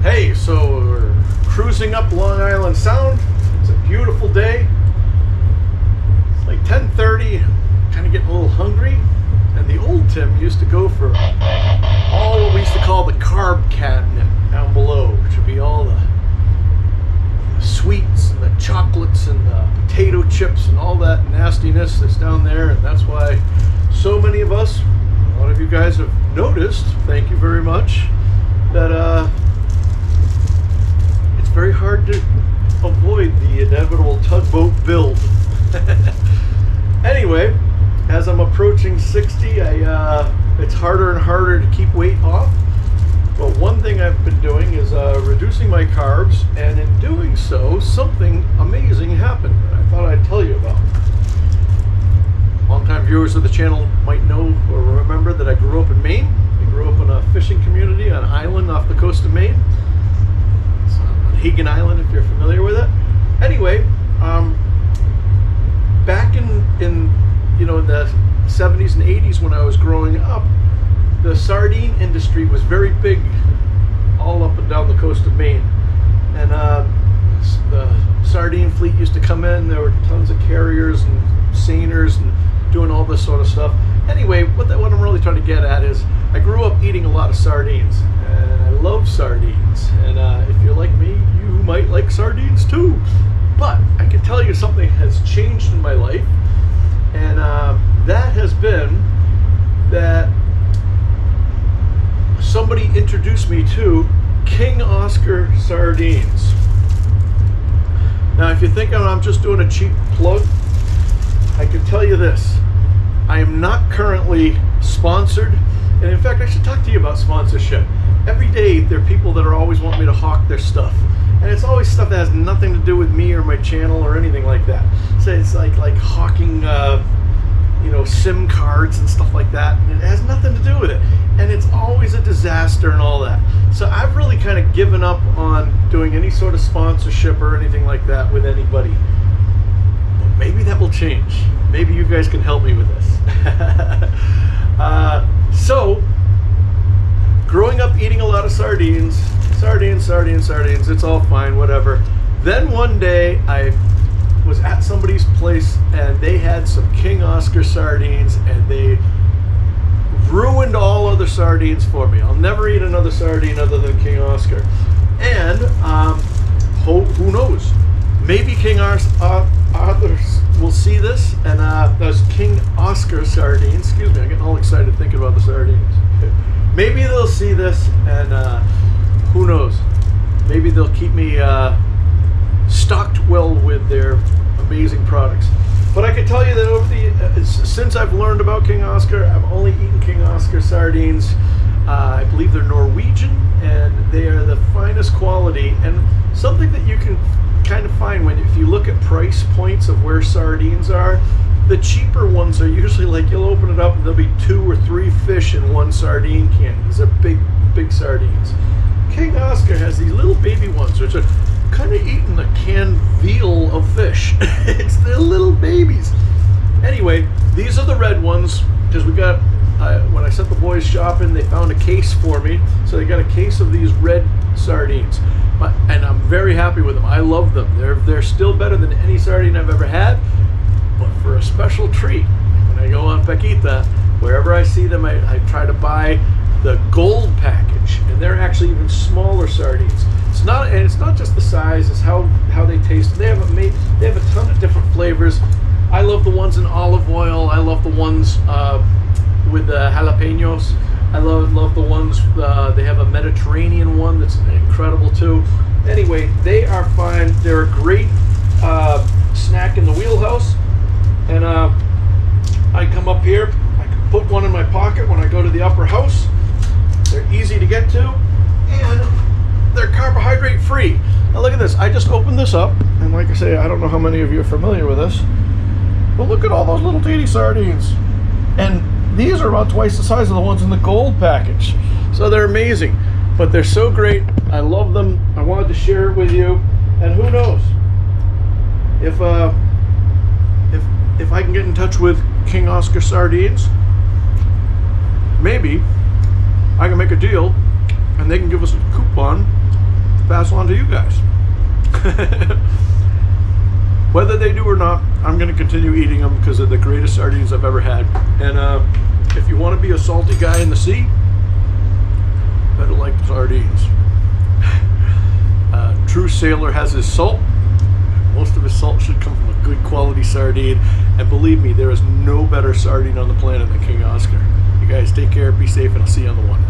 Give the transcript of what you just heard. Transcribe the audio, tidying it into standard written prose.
Hey, so we're cruising up Long Island Sound. It's a beautiful day. It's like 10:30, kind of getting a little hungry. And the old Tim used to go for all what we used to call the carb cabinet down below, which would be all the sweets and the chocolates and the potato chips and all that nastiness that's down there. And that's why so many of us, a lot of you guys have noticed, thank you very much, that it's very hard to avoid the inevitable tugboat build. Anyway, as I'm approaching 60, it's harder and harder to keep weight off. But one thing I've been doing is reducing my carbs, and in doing so, something amazing happened that I thought I'd tell you about. Longtime viewers of the channel might know or remember that I grew up in Maine. I grew up in a fishing community on an island off the coast of Maine. It's on Hagen Island, if you're familiar with it. Anyway, back in the 70s and 80s when I was growing up, the sardine industry was very big all up and down the coast of Maine. And the sardine fleet used to come in. There were tons of carriers and seiners and doing all this sort of stuff. Anyway, what I'm really trying to get at is I grew up eating a lot of sardines, and I love sardines. And if you're like me, you might like sardines too. But I can tell you something has changed in my life, and that has been that somebody introduced me to King Oscar sardines. Now, if you think I'm just doing a cheap plug, I can tell you this. I am not currently sponsored, and in fact, I should talk to you about sponsorship. Every day, there are people that are always wanting me to hawk their stuff, and it's always stuff that has nothing to do with me or my channel or anything like that. So it's like hawking, SIM cards and stuff like that, and it has nothing to do with it. And it's always a disaster and all that. So I've really kind of given up on doing any sort of sponsorship or anything like that with anybody. But maybe that will change. Maybe you guys can help me with this. So, growing up eating a lot of sardines, it's all fine, whatever. Then one day I was at somebody's place and they had some King Oscar sardines, and they ruined all other sardines for me. I'll never eat another sardine other than King Oscar. And who knows? Maybe King Arthur's will see this, and those King Oscar sardines. Excuse me, I'm getting all excited thinking about the sardines. Maybe they'll see this, and who knows? Maybe they'll keep me stocked well with their amazing products. But I can tell you that since I've learned about King Oscar, I've only eaten King Oscar sardines. I believe they're Norwegian, and they are the finest quality, and something that you can kind of find if you look at price points of where sardines are. The cheaper ones are usually like, you'll open it up and there'll be 2 or 3 fish in one sardine can. These are big sardines. King Oscar has these little baby ones, which are kind of eating the canned veal of fish. It's their little babies. Anyway, these are the red ones, because we got, when I sent the boys shopping, they found a case for me. So they got a case of these red sardines. And I'm very happy with them. I love them. They're still better than any sardine I've ever had. But for a special treat, when I go on Paquita, wherever I see them, I try to buy the gold package, and they're actually even smaller sardines. It's not just the size; it's how they taste. They have a ton of different flavors. I love the ones in olive oil. I love the ones with the jalapenos. I love the ones. They have a Mediterranean one that's incredible too. Anyway, they are fine. They're a great snack in the wheelhouse. And I come up here, I can put one in my pocket when I go to the upper house. They're easy to get to, and they're carbohydrate free. A Now look at this. I just opened this up, and like I say, I don't know how many of you are familiar with this, but look at all those little teeny sardines. And these are about twice the size of the ones in the gold package. So they're amazing, but they're so great. I love them. I wanted to share it with you. And who knows, if I can get in touch with King Oscar Sardines, maybe I can make a deal and they can give us a coupon to pass on to you guys. Whether they do or not, I'm going to continue eating them because they're the greatest sardines I've ever had. And if you want to be a salty guy in the sea, better like the sardines. True sailor has his salt. Most of his salt should come from a good quality sardine. And believe me, there is no better sardine on the planet than King Oscar. You guys take care, be safe, and I'll see you on the one.